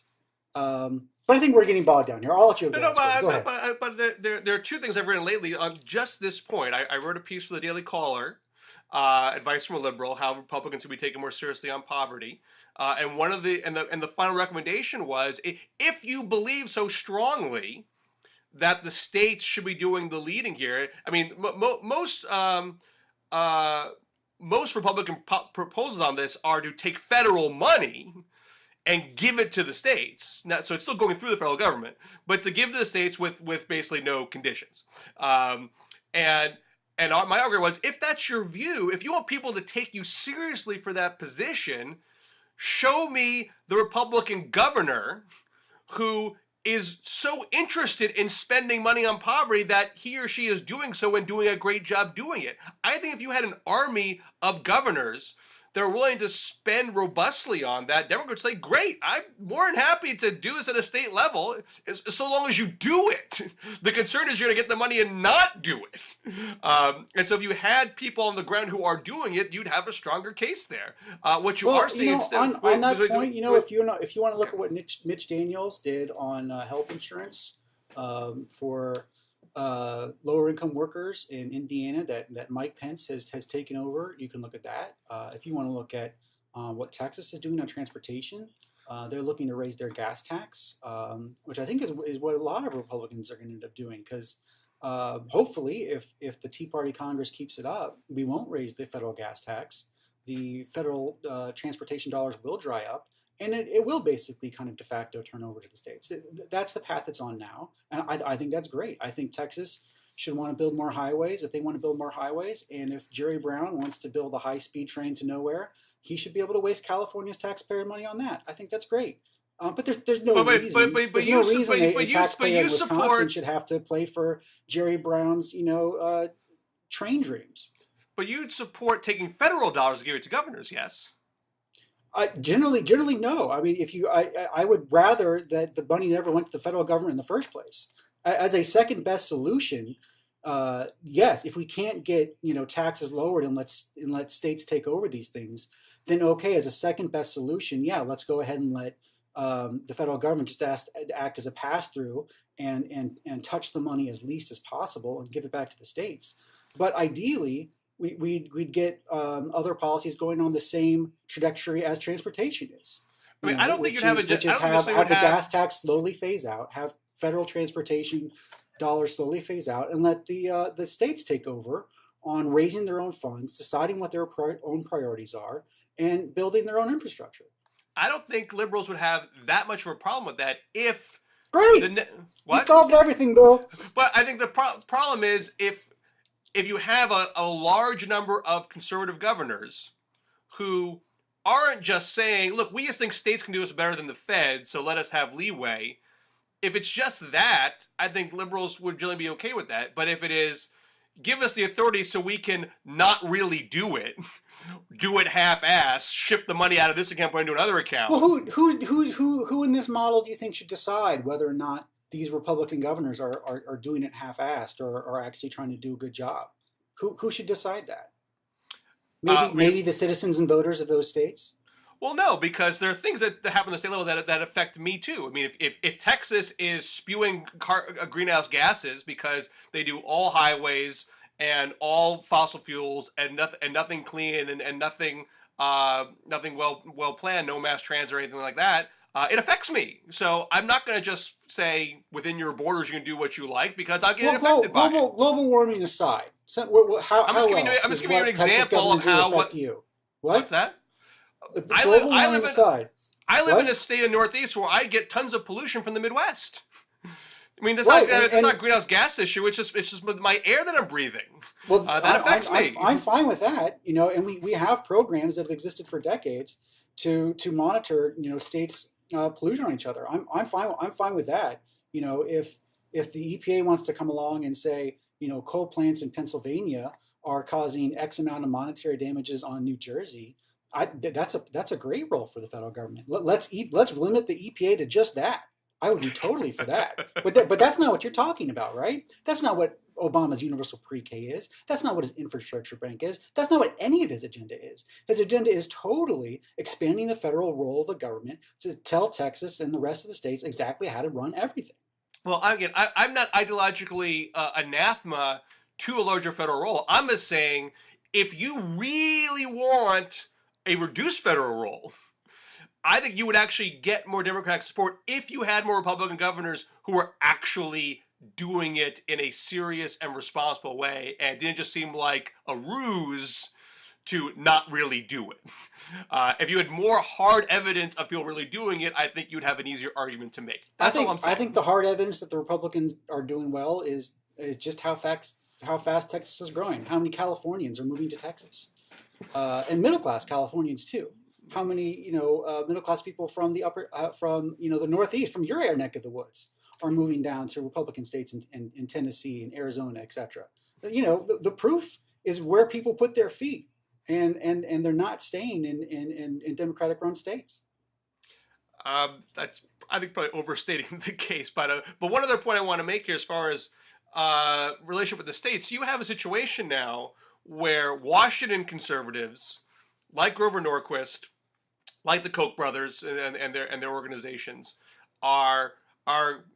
But I think we're getting bogged down here. I'll let you go. But there are two things I've written lately on just this point. I wrote a piece for the Daily Caller. Advice from a liberal: how Republicans should be taken more seriously on poverty, and one of the final recommendation was, if you believe so strongly that the states should be doing the leading here. I mean, most Republican proposals on this are to take federal money and give it to the states. Now, so it's still going through the federal government, but to give to the states with basically no conditions. And my argument was, if that's your view, if you want people to take you seriously for that position, show me the Republican governor who is so interested in spending money on poverty that he or she is doing so and doing a great job doing it. I think if you had an army of governors that are willing to spend robustly on that, Democrats would say, great, I'm more than happy to do this at a state level, so long as you do it. The concern is you're going to get the money and not do it. And so if you had people on the ground who are doing it, you'd have a stronger case there. What you are seeing instead... On that point, if you want to look at what Mitch Daniels did on health insurance for... lower income workers in Indiana that Mike Pence has taken over, you can look at that. If you want to look at what Texas is doing on transportation, they're looking to raise their gas tax, which I think is what a lot of Republicans are going to end up doing, because hopefully if the Tea Party Congress keeps it up, we won't raise the federal gas tax. The federal transportation dollars will dry up, and it will basically kind of de facto turn over to the states. That's the path it's on now. And I think that's great. I think Texas should want to build more highways if they want to build more highways. And if Jerry Brown wants to build a high-speed train to nowhere, he should be able to waste California's taxpayer money on that. I think that's great. But there's no reason a taxpayer in Wisconsin should have to play for Jerry Brown's train dreams. But you'd support taking federal dollars to give it to governors, yes? Generally, no. I mean, I would rather that the money never went to the federal government in the first place. As a second best solution, yes, if we can't get taxes lowered and let states take over these things, then okay, as a second best solution, yeah, let's go ahead and let the federal government just act as a pass through and touch the money as least as possible and give it back to the states. But ideally, we'd get other policies going on the same trajectory as transportation is. I mean, I don't think you'd have which is have the gas tax slowly phase out, have federal transportation dollars slowly phase out, and let the states take over on raising their own funds, deciding what their own priorities are, and building their own infrastructure. I don't think liberals would have that much of a problem with that if... Great! What? You solved everything, Bill. But I think the problem is if you have a large number of conservative governors who aren't just saying, look, we just think states can do us better than the Fed, so let us have leeway. If it's just that, I think liberals would generally be okay with that. But if it is, give us the authority so we can not really do it, do it half-ass, shift the money out of this account into another account. Well, who in this model do you think should decide whether or not these Republican governors are doing it half-assed or are actually trying to do a good job? Who should decide that? Maybe the citizens and voters of those states? Well, no, because there are things that happen at the state level that affect me too. I mean, if Texas is spewing greenhouse gases because they do all highways and all fossil fuels and nothing clean and nothing well planned, no mass transit or anything like that, it affects me. So I'm not going to just say within your borders you can do what you like because I'll get affected by it. Global warming aside, I'm just giving you an example of how what you. What's that? I live in a state in the Northeast where I get tons of pollution from the Midwest. I mean, it's not a greenhouse gas issue. It's just my air that I'm breathing. Well, that affects me. I'm fine with that, and we have programs that have existed for decades to monitor, states' pollution on each other. I'm fine with that. If the EPA wants to come along and say, coal plants in Pennsylvania are causing X amount of monetary damages on New Jersey, that's a great role for the federal government. Let's limit the EPA to just that. I would be totally for that. But that's not what you're talking about, right? That's not what Obama's universal pre-K is. That's not what his infrastructure bank is. That's not what any of his agenda is. His agenda is totally expanding the federal role of the government to tell Texas and the rest of the states exactly how to run everything. Well, again, I'm not ideologically anathema to a larger federal role. I'm just saying if you really want a reduced federal role, I think you would actually get more Democratic support if you had more Republican governors who were actually doing it in a serious and responsible way and didn't just seem like a ruse to not really do it. If you had more hard evidence of people really doing it, I think you'd have an easier argument to make. That's all I'm saying. I think the hard evidence that the Republicans are doing well is just how fast Texas is growing. How many Californians are moving to Texas, and middle class Californians too. How many middle class people from the the Northeast, from your neck of the woods, are moving down to Republican states in Tennessee and Arizona, etc. The proof is where people put their feet, and they're not staying in Democratic run states. That's, I think, probably overstating the case. But one other point I want to make here, as far as relationship with the states, you have a situation now where Washington conservatives, like Grover Norquist, like the Koch brothers and their organizations, are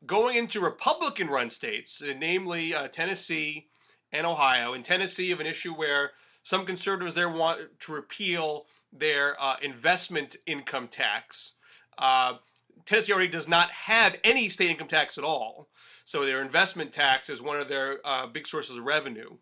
going into Republican-run states, namely Tennessee and Ohio. In Tennessee, of an issue where some conservatives there want to repeal their investment income tax. Tennessee already does not have any state income tax at all, so their investment tax is one of their big sources of revenue.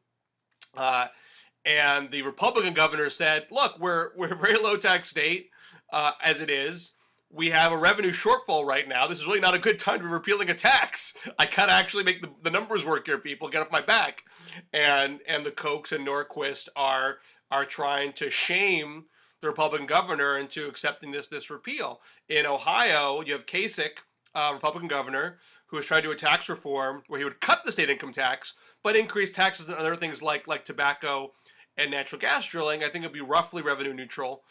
And the Republican governor said, look, we're a very low tax state as it is. We have a revenue shortfall right now. This is really not a good time to be repealing a tax. I gotta actually make the numbers work here, people. Get off my back. And the Kochs and Norquist are trying to shame the Republican governor into accepting this repeal. In Ohio, you have Kasich, Republican governor, who is trying to do a tax reform where he would cut the state income tax, but increase taxes on other things like tobacco and natural gas drilling. I think it'd be roughly revenue neutral.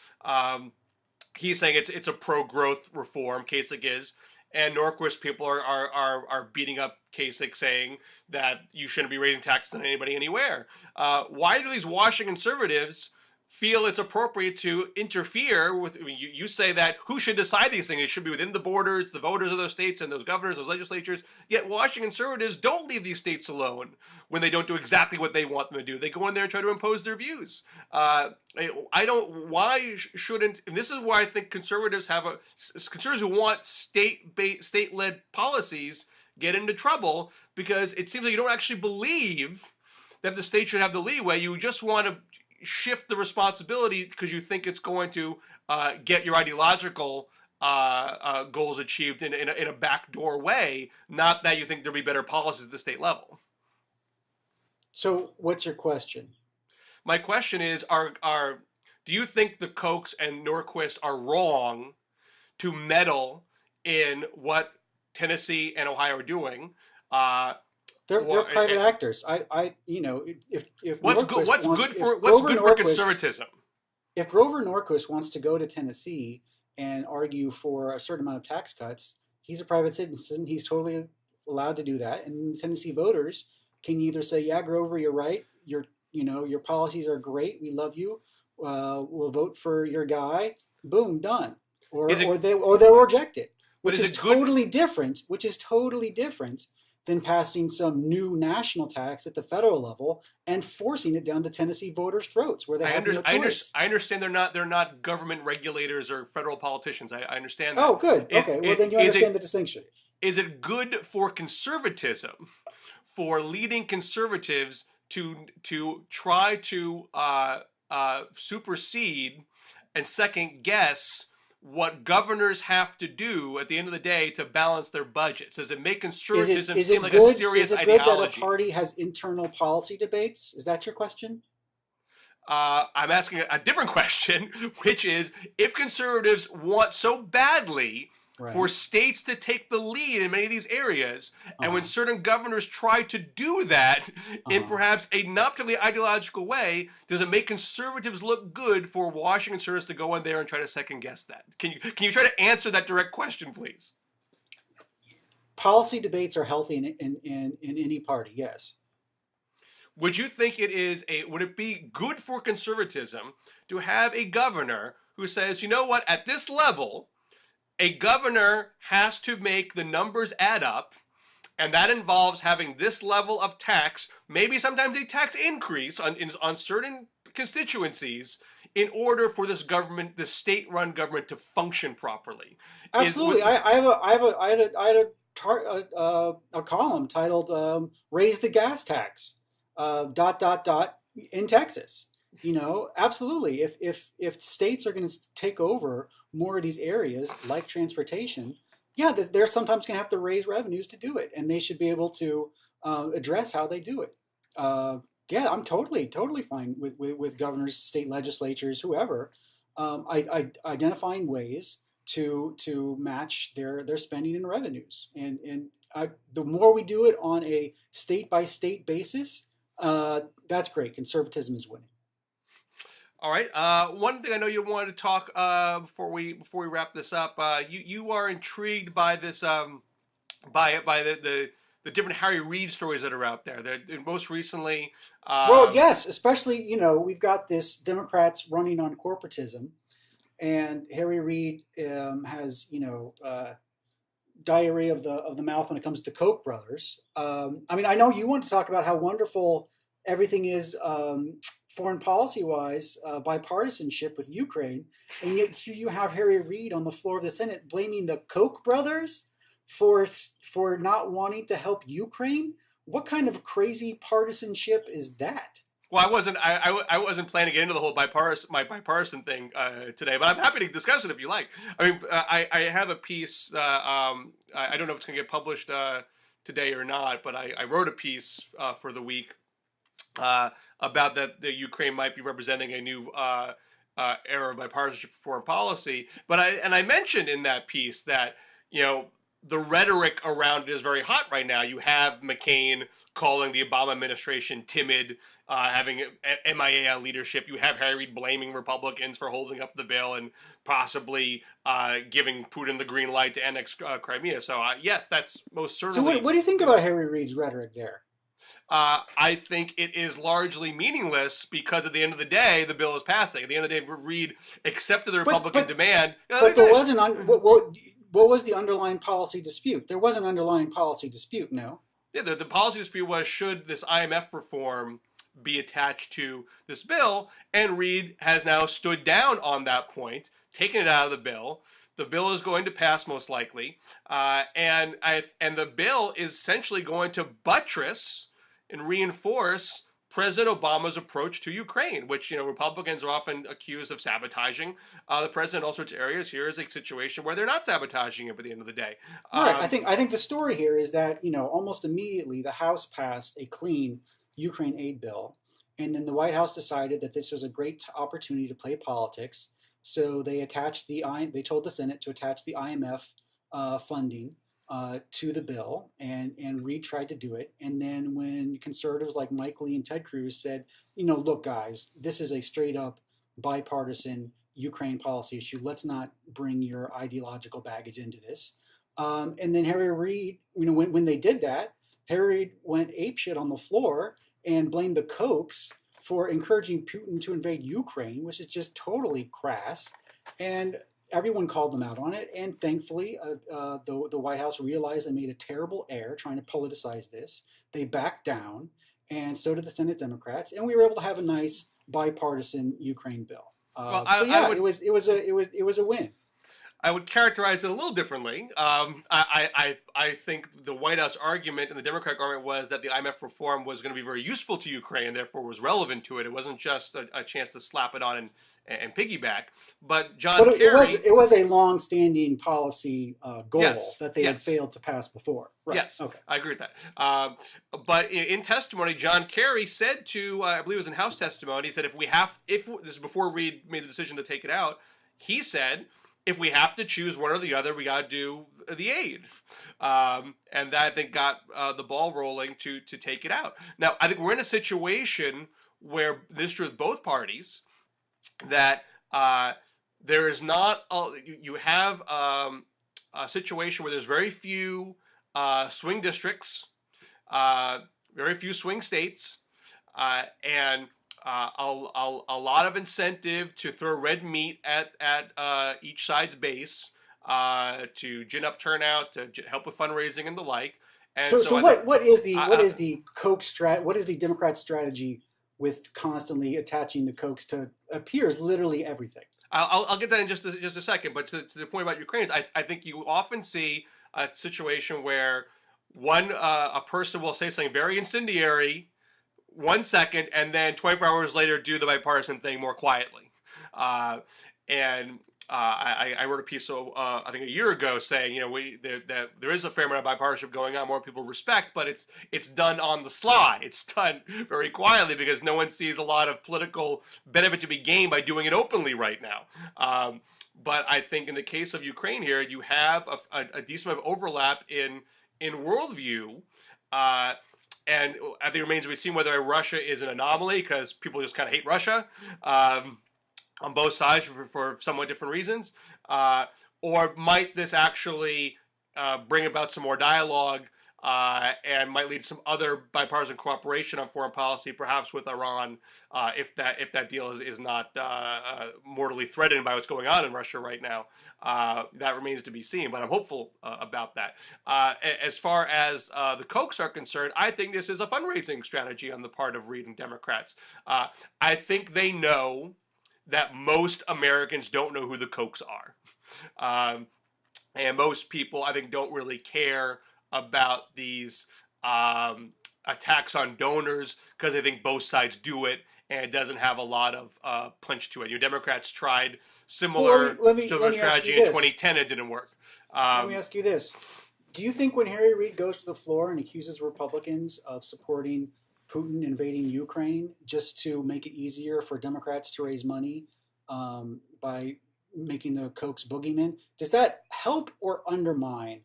He's saying it's a pro-growth reform, Kasich is, and Norquist people are beating up Kasich, saying that you shouldn't be raising taxes on anybody anywhere. Why do these Washington conservatives feel it's appropriate to interfere with? I mean, you say that who should decide these things? It should be within the borders, the voters of those states and those governors, those legislatures. Yet Washington conservatives don't leave these states alone when they don't do exactly what they want them to do. They go in there and try to impose their views. I don't. Why shouldn't? And this is why I think conservatives conservatives who want state-led policies get into trouble, because it seems like you don't actually believe that the state should have the leeway. You just want to shift the responsibility because you think it's going to get your ideological goals achieved in a backdoor way, not that you think there'll be better policies at the state level. So what's your question? My question is, do you think the Kochs and Norquist are wrong to meddle in what Tennessee and Ohio are doing? They're private actors. If what's good for conservatism? If Grover Norquist wants to go to Tennessee and argue for a certain amount of tax cuts, he's a private citizen. He's totally allowed to do that. And Tennessee voters can either say, "Yeah, Grover, you're right. Your policies are great. We love you. We'll vote for your guy." Boom, done. Or they'll reject it, which is totally different. Which is totally different than passing some new national tax at the federal level and forcing it down the Tennessee voters' throats, where they have no choice. I understand they're not government regulators or federal politicians. I understand that. Oh, good. Okay. Well, then you understand the distinction. Is it good for conservatism, for leading conservatives to try to supersede and second guess what governors have to do at the end of the day to balance their budgets? Does it make conservatism seem like a serious ideology? Is it good that a party has internal policy debates? Is that your question? I'm asking a different question, which is, if conservatives want so badly for states to take the lead in many of these areas, and when certain governors try to do that in perhaps a not particularly ideological way, does it make conservatives look good for Washington conservatives to go in there and try to second guess that? Can you try to answer that direct question, please? Policy debates are healthy in any party, yes. Would you think would it be good for conservatism to have a governor who says, you know what, at this level, a governor has to make the numbers add up, and that involves having this level of tax, maybe sometimes a tax increase on certain constituencies, in order for this state-run government to function properly? Absolutely. I had a column titled "Raise the Gas Tax." ... in Texas. Absolutely. If states are going to take over more of these areas, like transportation, they're sometimes going to have to raise revenues to do it, and they should be able to address how they do it. I'm totally fine with governors, state legislatures, whoever, identifying ways to match their spending and revenues. And the more we do it on a state by state basis, that's great. Conservatism is winning. All right. One thing I know you wanted to talk before we wrap this up. You are intrigued by this by the different Harry Reid stories that are out there. Most recently, well, yes, especially we've got this Democrats running on corporatism, and Harry Reid has diarrhea of the mouth when it comes to Koch brothers. I know you want to talk about how wonderful everything is foreign policy-wise, bipartisanship with Ukraine, and yet here you have Harry Reid on the floor of the Senate blaming the Koch brothers for not wanting to help Ukraine. What kind of crazy partisanship is that? Well, I wasn't planning to get into the whole bipartisan thing today, but I'm happy to discuss it if you like. I have a piece. I don't know if it's going to get published today or not, but I wrote a piece for the week about that the Ukraine might be representing a new era of bipartisanship foreign policy. But I mentioned in that piece that the rhetoric around it is very hot right now. You have McCain calling the Obama administration timid, having MIA on leadership. You have Harry Reid blaming Republicans for holding up the bill and possibly giving Putin the green light to annex Crimea. So yes, that's most certainly. So what do you think about Harry Reid's rhetoric there? I think it is largely meaningless because at the end of the day, the bill is passing. At the end of the day, Reid accepted the Republican demand. But there wasn't. What was the underlying policy dispute? There was an underlying policy dispute, no? Yeah, the policy dispute was, should this IMF reform be attached to this bill? And Reid has now stood down on that point, taken it out of the bill. The bill is going to pass most likely, and the bill is essentially going to buttress and reinforce President Obama's approach to Ukraine, which, Republicans are often accused of sabotaging the president in all sorts of areas. Here is a situation where they're not sabotaging him at the end of the day. Right. I think the story here is that, almost immediately the House passed a clean Ukraine aid bill, and then the White House decided that this was a great opportunity to play politics. So they told the Senate to attach the IMF funding to the bill, and Reid tried to do it. And then when conservatives like Mike Lee and Ted Cruz said, look, guys, this is a straight up bipartisan Ukraine policy issue. Let's not bring your ideological baggage into this. And then Harry Reid, when they did that, Harry Reid went apeshit on the floor and blamed the Kochs for encouraging Putin to invade Ukraine, which is just totally crass. And everyone called them out on it, and thankfully, the White House realized they made a terrible error trying to politicize this. They backed down, and so did the Senate Democrats, and we were able to have a nice bipartisan Ukraine bill. It was a win. I would characterize it a little differently. I think the White House argument and the Democratic argument was that the IMF reform was going to be very useful to Ukraine and therefore was relevant to it. It wasn't just a chance to slap it on and piggyback. But Kerry, it was a long-standing policy goal that they had failed to pass before. Right. Yes, okay, I agree with that. But in testimony, John Kerry said to, I believe it was in House testimony, he said, if this is before Reid made the decision to take it out, he said, if we have to choose one or the other, we got to do the aid. And that, I think, got the ball rolling to take it out. Now, I think we're in a situation where this is true with both parties, that there is not, you have a situation where there's very few swing districts, very few swing states, and a lot of incentive to throw red meat at each side's base, to gin up turnout, to help with fundraising and the like. And so what is the Koch what is the Democrat strategy with constantly attaching the Kochs to appears literally everything? I'll get that in just a second. But to the point about Ukrainians, I think you often see a situation where a person will say something very incendiary 1 second, and then 24 hours later do the bipartisan thing more quietly. I wrote a piece, I think a year ago, saying that there is a fair amount of bipartisanship going on, more people respect, but it's done on the sly. It's done very quietly because no one sees a lot of political benefit to be gained by doing it openly right now. But I think in the case of Ukraine here, you have a decent amount of overlap in worldview. And I think it remains to be seen whether Russia is an anomaly because people just kind of hate Russia on both sides for somewhat different reasons. Or might this actually bring about some more dialogue and might lead to some other bipartisan cooperation on foreign policy, perhaps with Iran, if that deal is not mortally threatened by what's going on in Russia right now. That remains to be seen, but I'm hopeful about that. As far as the Kochs are concerned, I think this is a fundraising strategy on the part of Reid and Democrats. I think they know that most Americans don't know who the Kochs are. And most people, I think, don't really care about these attacks on donors because they think both sides do it, and it doesn't have a lot of punch to it. Your Democrats tried similar strategy in 2010. It didn't work. Let me ask you this. Do you think when Harry Reid goes to the floor and accuses Republicans of supporting Putin invading Ukraine just to make it easier for Democrats to raise money by making the Kochs boogeymen, does that help or undermine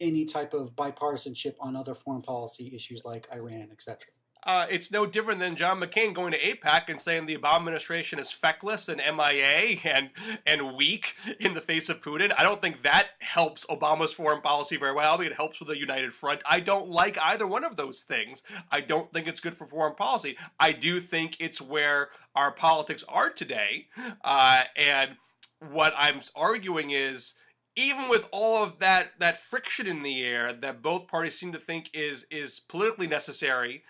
any type of bipartisanship on other foreign policy issues like Iran, etc. It's no different than John McCain going to AIPAC and saying the Obama administration is feckless and MIA and weak in the face of Putin. I don't think that helps Obama's foreign policy very well. I think it helps with a united front. I don't like either one of those things. I don't think it's good for foreign policy. I do think it's where our politics are today. And what I'm arguing is, even with all of that friction in the air that both parties seem to think is politically necessary,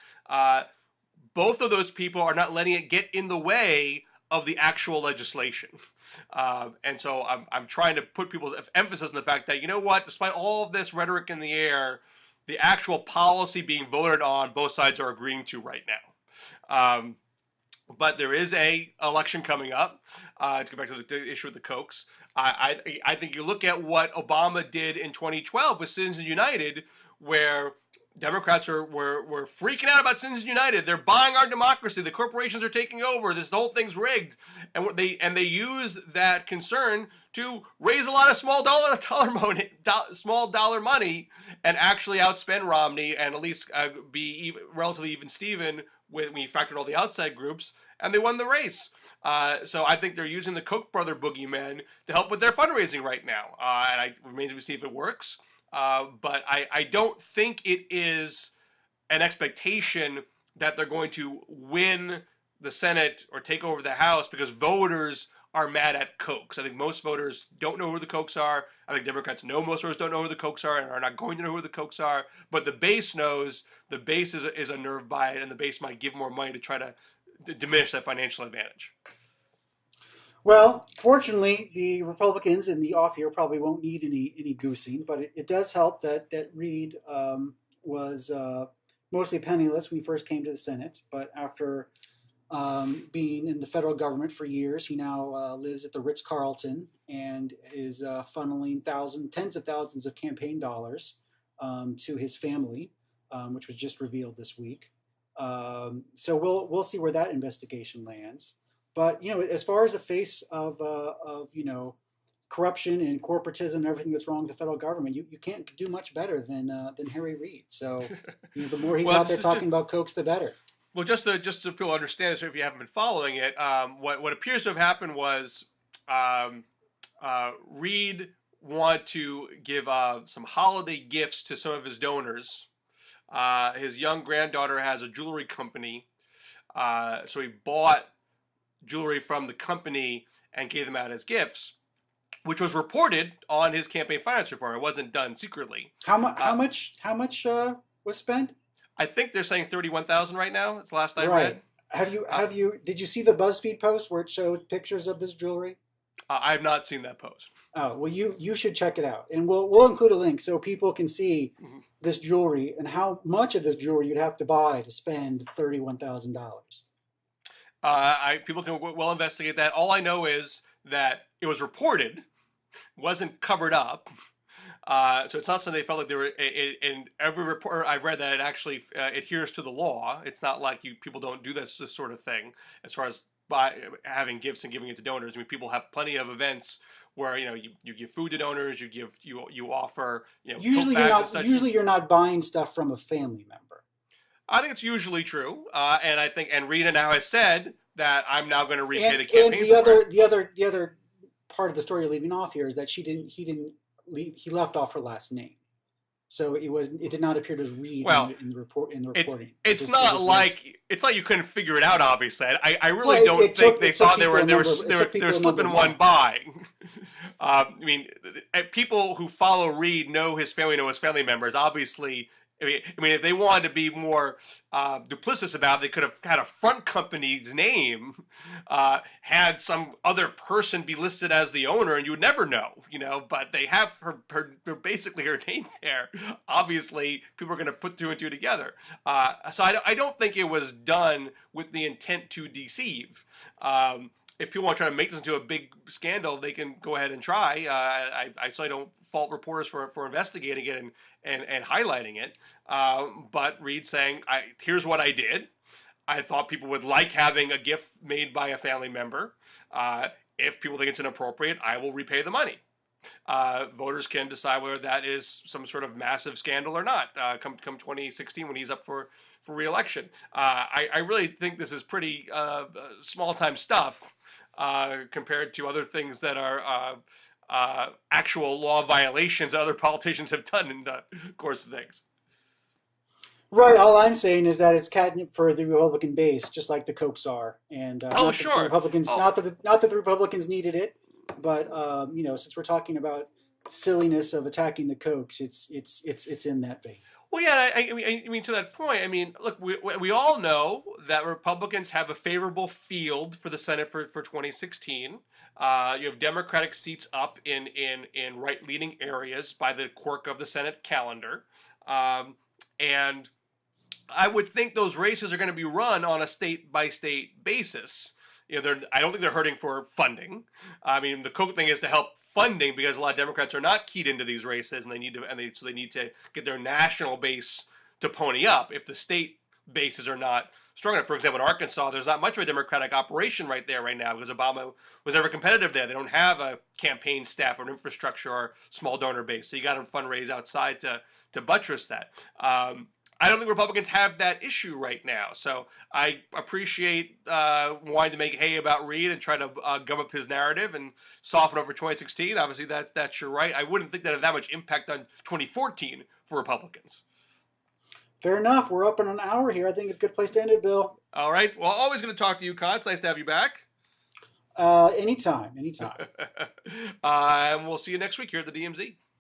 both of those people are not letting it get in the way of the actual legislation. And so I'm trying to put people's emphasis on the fact that, you know what, despite all of this rhetoric in the air, the actual policy being voted on, both sides are agreeing to right now. But there is a election coming up. To go back to the issue with the Kochs, I think you look at what Obama did in 2012 with Citizens United, where Democrats were freaking out about Citizens United. They're buying our democracy. The corporations are taking over. This whole thing's rigged, and they use that concern to raise a lot of small dollar money, and actually outspend Romney and at least be relatively even Steven when you factored all the outside groups, and they won the race. So I think they're using the Koch brother boogeymen to help with their fundraising right now, and it remains to be seen if it works. But I don't think it is an expectation that they're going to win the Senate or take over the House because voters are mad at Kochs. I think most voters don't know who the Kochs are. I think Democrats know most voters don't know who the Kochs are and are not going to know who the Kochs are. But the base knows. The base is unnerved by it, and the base might give more money to try to diminish that financial advantage. Well, fortunately, the Republicans in the off year probably won't need any goosing, but it does help that Reid was mostly penniless when he first came to the Senate, but after being in the federal government for years, he now lives at the Ritz-Carlton and is funneling tens of thousands of campaign dollars to his family, which was just revealed this week. So we'll see where that investigation lands. But as far as the face of corruption and corporatism and everything that's wrong with the federal government, you can't do much better than Harry Reid. So the more he's out there talking about Kochs, the better. Well, just so people understand, so if you haven't been following it, what appears to have happened was Reid wanted to give some holiday gifts to some of his donors. His young granddaughter has a jewelry company, so he bought jewelry from the company and gave them out as gifts, which was reported on his campaign finance reform. It wasn't done secretly. How much was spent? I think they're saying $31,000 right now. It's the last I read. Did you see the BuzzFeed post where it showed pictures of this jewelry? I have not seen that post. Oh, well, you should check it out, and we'll include a link so people can see this jewelry and how much of this jewelry you'd have to buy to spend $31,000. People can well investigate that. All I know is that it was reported, wasn't covered up. So it's not something they felt like they were. In every report I've read, that it actually adheres to the law. It's not like people don't do this sort of thing as far as having gifts and giving it to donors. I mean, people have plenty of events where you give food to donors, you offer Usually you're not buying stuff from a family member. I think it's usually true, and I think Rita now has said that I'm now going to repay the campaign. And the other part of the story you're leaving off here is that he left off her last name, so it did not appear to Reid in the reporting. It's not like you couldn't figure it out. Obviously, I really don't think they thought they were slipping one by. I mean, people who follow Reid know his family members. Obviously. I mean, if they wanted to be more duplicitous about it, they could have had a front company's name, had some other person be listed as the owner, and you would never know, But they have her basically her name there. Obviously, people are going to put two and two together. So I don't think it was done with the intent to deceive. If people want to try to make this into a big scandal, they can go ahead and try. I certainly don't fault reporters for investigating it and highlighting it. But Reid saying, here's what I did. I thought people would like having a gift made by a family member. If people think it's inappropriate, I will repay the money. voters can decide whether that is some sort of massive scandal or not. Come 2016 when he's up for re-election. I really think this is pretty small time stuff compared to other things that are actual law violations that other politicians have done in the course of things. Right. All I'm saying is that it's catnip for the Republican base, just like the Kochs are, and Oh, sure. the Republicans, Oh. not that the Republicans needed it, but since we're talking about silliness of attacking the Kochs, it's in that vein. Well, yeah, I mean, to that point, I mean, look, we all know that Republicans have a favorable field for the Senate for 2016. You have Democratic seats up in right-leaning areas by the quirk of the Senate calendar. And I would think those races are going to be run on a state-by-state basis. I don't think they're hurting for funding. I mean, the Koch thing is to help funding because a lot of Democrats are not keyed into these races, and they need to get their national base to pony up if the state bases are not strong enough. For example, in Arkansas, there's not much of a Democratic operation right now because Obama was never competitive there. They don't have a campaign staff or an infrastructure or small donor base, so you got to fundraise outside to buttress that. I don't think Republicans have that issue right now. So I appreciate wanting to make hay about Reid and try to gum up his narrative and soften over 2016. Obviously, that's your right. I wouldn't think that had that much impact on 2014 for Republicans. Fair enough. We're up in an hour here. I think it's a good place to end it, Bill. All right. Well, always going to talk to you, Conn. It's nice to have you back. Anytime. And we'll see you next week here at the DMZ.